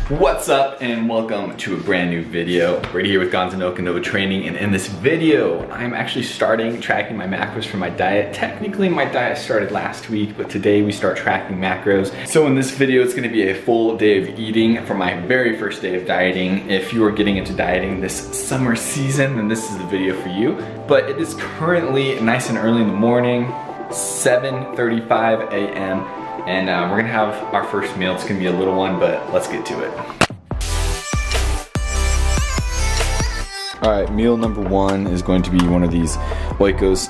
What's up and welcome to a brand new video. Brady here with Gonzandoak and Nova Training, and in this video I'm actually starting tracking my macros for my diet. Technically my diet started last week, but today we start tracking macros. So in this video it's going to be a full day of eating for my very first day of dieting. If you are getting into dieting this summer season, then this is the video for you. But it is currently nice and early in the morning, 7:35 a.m. and we're gonna have our first meal. It's gonna be a little one, but let's get to it. All right, meal number one is going to be one of these Oikos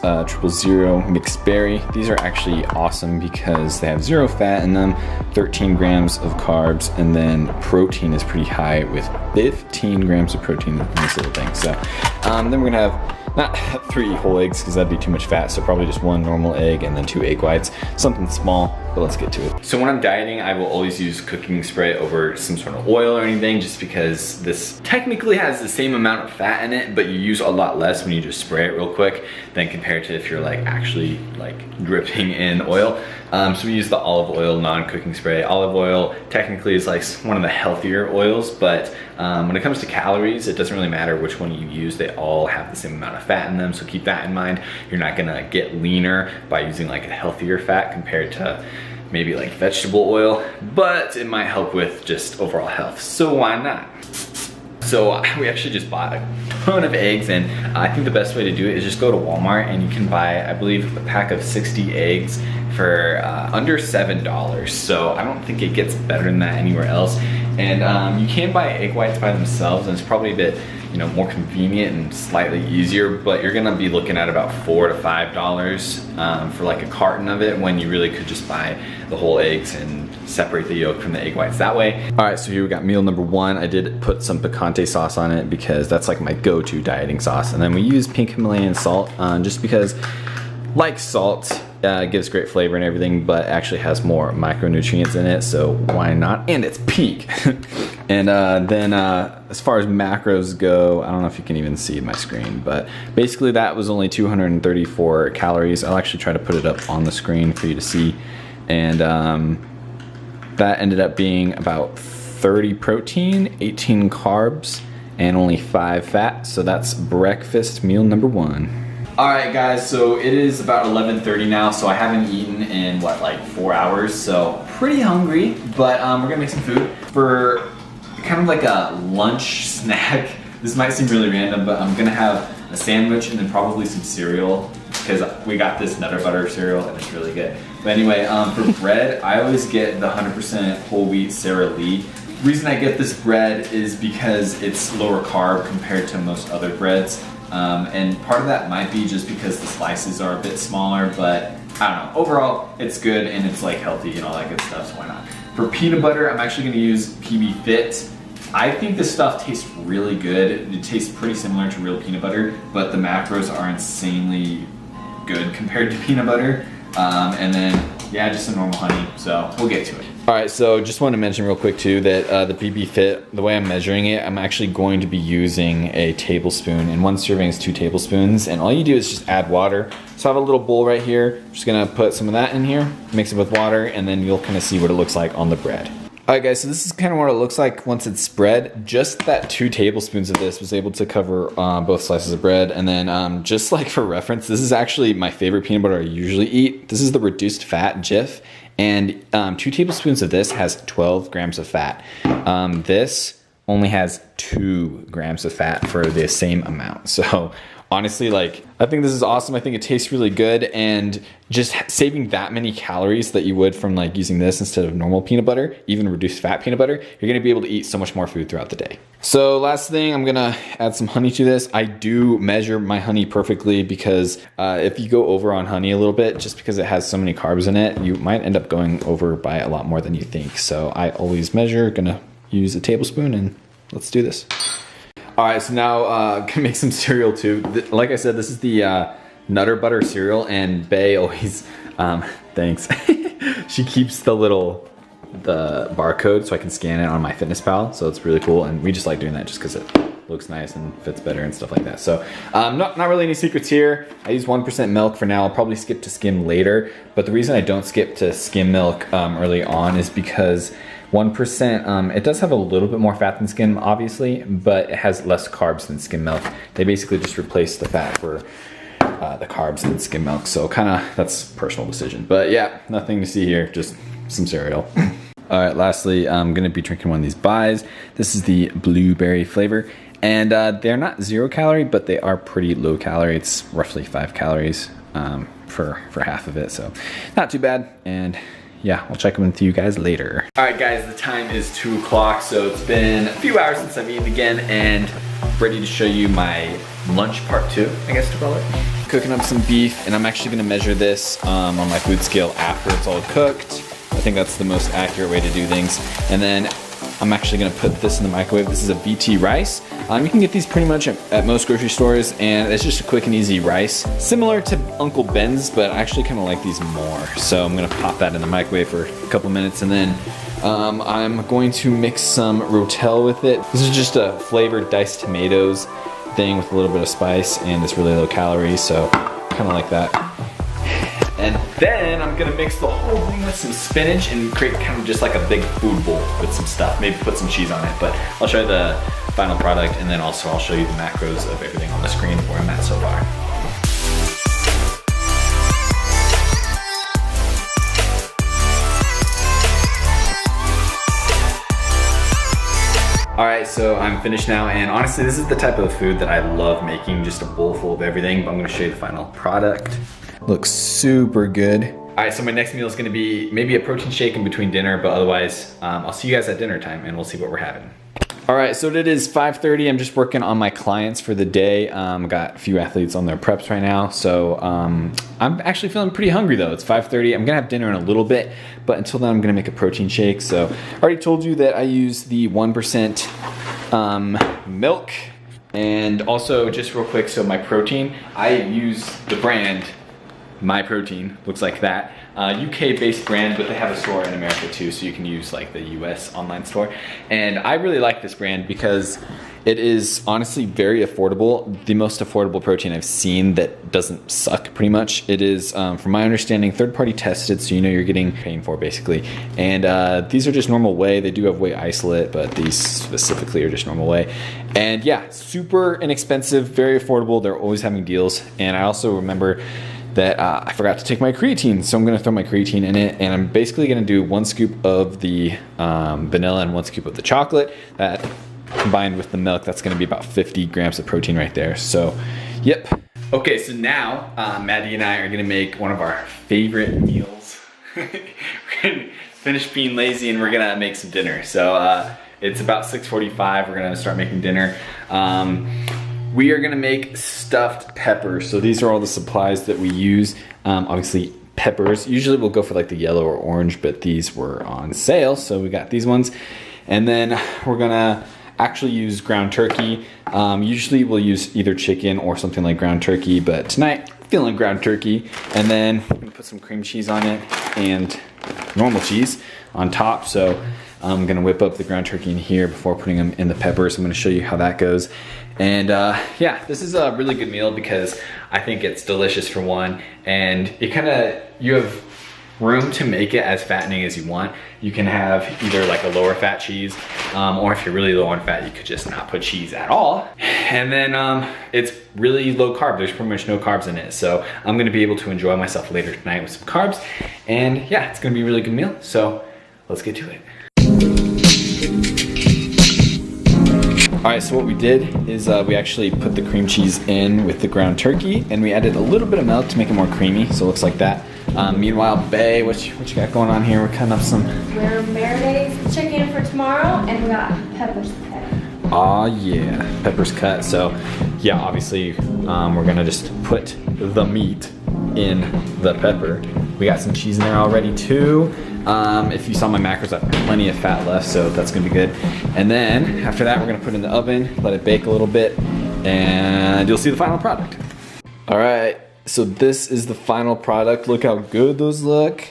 000 mixed berry. These are actually awesome because they have 0 fat in them, 13 grams of carbs, and then protein is pretty high with 15 grams of protein in this little thing. So then we're gonna have not 3 whole eggs because that'd be too much fat, so probably just 1 normal egg and then 2 egg whites, something small, but let's get to it. So when I'm dieting, I will always use cooking spray over some sort of oil or anything, just because this technically has the same amount of fat in it, but you use a lot less when you just spray it real quick than compared to if you're like actually like dripping in oil. So we use the olive oil non-cooking spray. Olive oil technically is like one of the healthier oils, but when it comes to calories, it doesn't really matter which one you use. They all have the same amount of fat in them, so keep that in mind. You're not gonna get leaner by using like a healthier fat compared to maybe like vegetable oil, but it might help with just overall health, so why not? So we actually just bought a ton of eggs, and I think the best way to do it is just go to Walmart and you can buy, I believe, a pack of 60 eggs for under $7. So I don't think it gets better than that anywhere else. And you can buy egg whites by themselves, and it's probably a bit, you know, more convenient and slightly easier, but you're gonna be looking at about $4 to $5 for like a carton of it, when you really could just buy the whole eggs and separate the yolk from the egg whites that way. All right, so here we got meal number one. I did put some picante sauce on it because that's like my go-to dieting sauce. And then we use pink Himalayan salt just because, like salt, gives great flavor and everything, but actually has more micronutrients in it, so why not? And it's pink. And then as far as macros go, I don't know if you can even see my screen, but basically that was only 234 calories. I'll actually try to put it up on the screen for you to see. And that ended up being about 30 protein, 18 carbs, and only 5 fat. So that's breakfast meal number one. All right guys, so it is about 11:30 now, so I haven't eaten in what, like 4 hours, so pretty hungry, but we're gonna make some food for kind of like a lunch snack. This might seem really random, but I'm gonna have a sandwich and then probably some cereal, because we got this Nutter Butter cereal and it's really good. But anyway, for bread, I always get the 100% whole wheat Sara Lee. The reason I get this bread is because it's lower carb compared to most other breads. And part of that might be just because the slices are a bit smaller, but I don't know. Overall, it's good and it's like healthy and all that good stuff, so why not? For peanut butter, I'm actually gonna use PB Fit. I think this stuff tastes really good. It tastes pretty similar to real peanut butter, but the macros are insanely good compared to peanut butter. And then, yeah, just some normal honey, so we'll get to it. All right, so just want to mention real quick too that the PB Fit, the way I'm measuring it, I'm actually going to be using a tablespoon, and 1 serving is 2 tablespoons, and all you do is just add water. So I have a little bowl right here. I'm just gonna put some of that in here, mix it with water, and then you'll kind of see what it looks like on the bread. All right guys, so this is kind of what it looks like once it's spread. Just that 2 tablespoons of this was able to cover both slices of bread. And then just like for reference, this is actually my favorite peanut butter I usually eat. This is the reduced fat Jif, and 2 tablespoons of this has 12 grams of fat. This only has 2 grams of fat for the same amount. So honestly, like, I think this is awesome. I think it tastes really good, and just saving that many calories that you would from like using this instead of normal peanut butter, even reduced fat peanut butter, you're gonna be able to eat so much more food throughout the day. So last thing, I'm gonna add some honey to this. I do measure my honey perfectly, because if you go over on honey a little bit, just because it has so many carbs in it, you might end up going over by a lot more than you think. So I always measure, gonna use a tablespoon, and let's do this. All right, so now gonna make some cereal too. Like I said, this is the Nutter Butter cereal, and Bae always, thanks. She keeps the barcode so I can scan it on MyFitnessPal, so it's really cool, and we just like doing that just because it looks nice and fits better and stuff like that. So not really any secrets here. I use 1% milk for now. I'll probably skip to skim later, but the reason I don't skip to skim milk early on is because 1%, it does have a little bit more fat than skim, obviously, but it has less carbs than skim milk. They basically just replace the fat for the carbs in skim milk. So that's a personal decision. But yeah, nothing to see here, just some cereal. All right, lastly, I'm gonna be drinking one of these Buys. This is the blueberry flavor. And they're not 0 calorie, but they are pretty low calorie. It's roughly 5 calories for half of it. So not too bad. And yeah, I'll check in with you guys later. All right guys, the time is 2 o'clock. So it's been a few hours since I've eaten again and ready to show you my lunch part 2, I guess to call it. Cooking up some beef, and I'm actually gonna measure this on my food scale after it's all cooked. I think that's the most accurate way to do things. And then I'm actually gonna put this in the microwave. This is a BT rice. You can get these pretty much at most grocery stores, and it's just a quick and easy rice. Similar to Uncle Ben's, but I actually kinda like these more. So I'm gonna pop that in the microwave for a couple minutes, and then I'm going to mix some Rotel with it. This is just a flavored diced tomatoes thing with a little bit of spice, and it's really low calorie, so kinda like that. And then I'm gonna mix the whole thing with some spinach and create kind of just like a big food bowl with some stuff. Maybe put some cheese on it, but I'll show you the final product, and then also I'll show you the macros of everything on the screen where I'm at so far. All right, so I'm finished now, and honestly, this is the type of food that I love making, just a bowl full of everything, but I'm gonna show you the final product. Looks super good. All right, so my next meal is gonna be maybe a protein shake in between dinner, but otherwise, I'll see you guys at dinner time, and we'll see what we're having. All right, so it is 5:30. I'm just working on my clients for the day. Got a few athletes on their preps right now, so I'm actually feeling pretty hungry though. It's 5:30. I'm gonna have dinner in a little bit, but until then I'm gonna make a protein shake. So I already told you that I use the 1% milk, and also just real quick, so my protein, I use the brand MyProtein, looks like that. UK-based brand, but they have a store in America too, so you can use like the US online store. And I really like this brand because it is honestly very affordable. The most affordable protein I've seen that doesn't suck pretty much. It is, from my understanding, third-party tested, so you know you're getting paying for basically. And these are just normal whey. They do have whey isolate, but these specifically are just normal whey. And yeah, super inexpensive, very affordable. They're always having deals. And I also remember that I forgot to take my creatine, so I'm gonna throw my creatine in it, and I'm basically gonna do 1 scoop of the vanilla and 1 scoop of the chocolate. That combined with the milk, that's gonna be about 50 grams of protein right there. So, yep. Okay, so now Maddie and I are gonna make one of our favorite meals. We're gonna finish being lazy and we're gonna make some dinner. So it's about 6:45. We're gonna start making dinner. We are gonna make stuffed peppers. So these are all the supplies that we use. Obviously peppers, usually we'll go for like the yellow or orange, but these were on sale, so we got these ones. And then we're gonna actually use ground turkey. Usually we'll use either chicken or something like ground turkey, but tonight, feeling ground turkey. And then I'm gonna put some cream cheese on it and normal cheese on top. So I'm gonna whip up the ground turkey in here before putting them in the peppers. I'm gonna show you how that goes. And yeah, this is a really good meal because I think it's delicious for one, and you have room to make it as fattening as you want. You can have either like a lower fat cheese, or if you're really low on fat, you could just not put cheese at all. And then it's really low carb. There's pretty much no carbs in it. So I'm gonna be able to enjoy myself later tonight with some carbs. And yeah, it's gonna be a really good meal. So let's get to it. All right, so what we did is we actually put the cream cheese in with the ground turkey, and we added a little bit of milk to make it more creamy, so it looks like that. Meanwhile, Bae, what you got going on here? We're cutting up some... We're marinating some chicken for tomorrow, and we got peppers cut. Aw, yeah, peppers cut. So, yeah, obviously, we're gonna just put the meat in the pepper. We got some cheese in there already, too. If you saw my macros, I have plenty of fat left, so that's gonna be good. And then, after that, we're gonna put it in the oven, let it bake a little bit, and you'll see the final product. All right, so this is the final product. Look how good those look.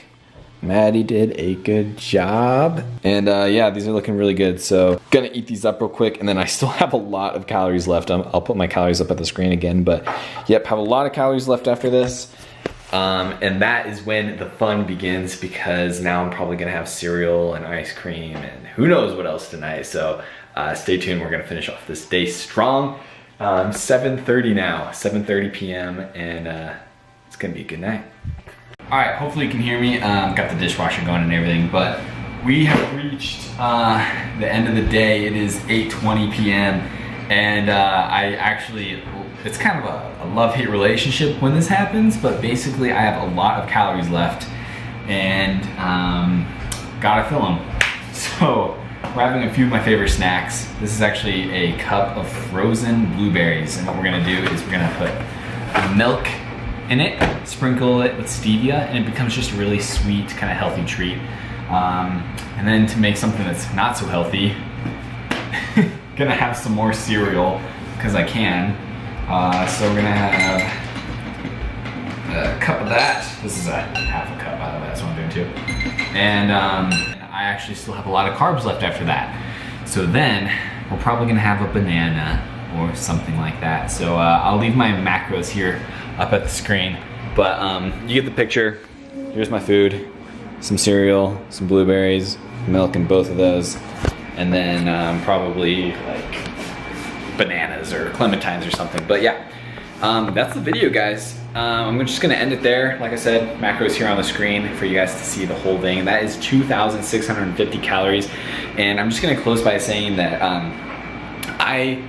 Maddie did a good job. And yeah, these are looking really good. So gonna eat these up real quick, and then I still have a lot of calories left. I'll put my calories up at the screen again, but yep, have a lot of calories left after this. And that is when the fun begins, because now I'm probably gonna have cereal and ice cream and who knows what else tonight. So stay tuned, we're gonna finish off this day strong. 7:30 now, 7:30 p.m. and it's gonna be a good night. All right, hopefully you can hear me. Got the dishwasher going and everything, but we have reached the end of the day. It is 8:20 p.m. and I actually, it's kind of a love-hate relationship when this happens, but basically I have a lot of calories left and gotta fill them. So we're having a few of my favorite snacks. This is actually a cup of frozen blueberries, and what we're gonna do is we're gonna put milk in it, sprinkle it with stevia, and it becomes just a really sweet, kind of healthy treat. And then to make something that's not so healthy, gonna have some more cereal, because I can. So we're gonna have a cup of that. This is a half a cup, by the way, that's what I'm doing too. And I actually still have a lot of carbs left after that. So then, we're probably gonna have a banana or something like that. So I'll leave my macros here up at the screen, but you get the picture. Here's my food, some cereal, some blueberries, milk in both of those, and then probably like bananas or clementines or something. But yeah, that's the video, guys. I'm just gonna end it there. Like I said, macros here on the screen for you guys to see the whole thing. That is 2,650 calories, and I'm just gonna close by saying that I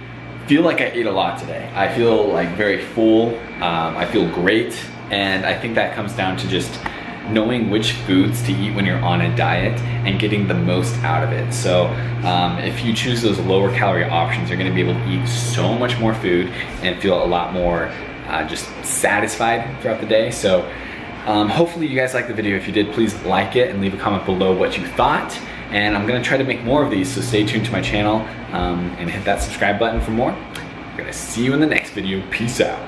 feel like I ate a lot today. I feel like very full. I feel great, and I think that comes down to just knowing which foods to eat when you're on a diet and getting the most out of it. So if you choose those lower calorie options, you're gonna be able to eat so much more food and feel a lot more just satisfied throughout the day. So hopefully you guys liked the video. If you did, please like it and leave a comment below what you thought. And I'm gonna try to make more of these, so stay tuned to my channel and hit that subscribe button for more. I'm gonna see you in the next video. Peace out.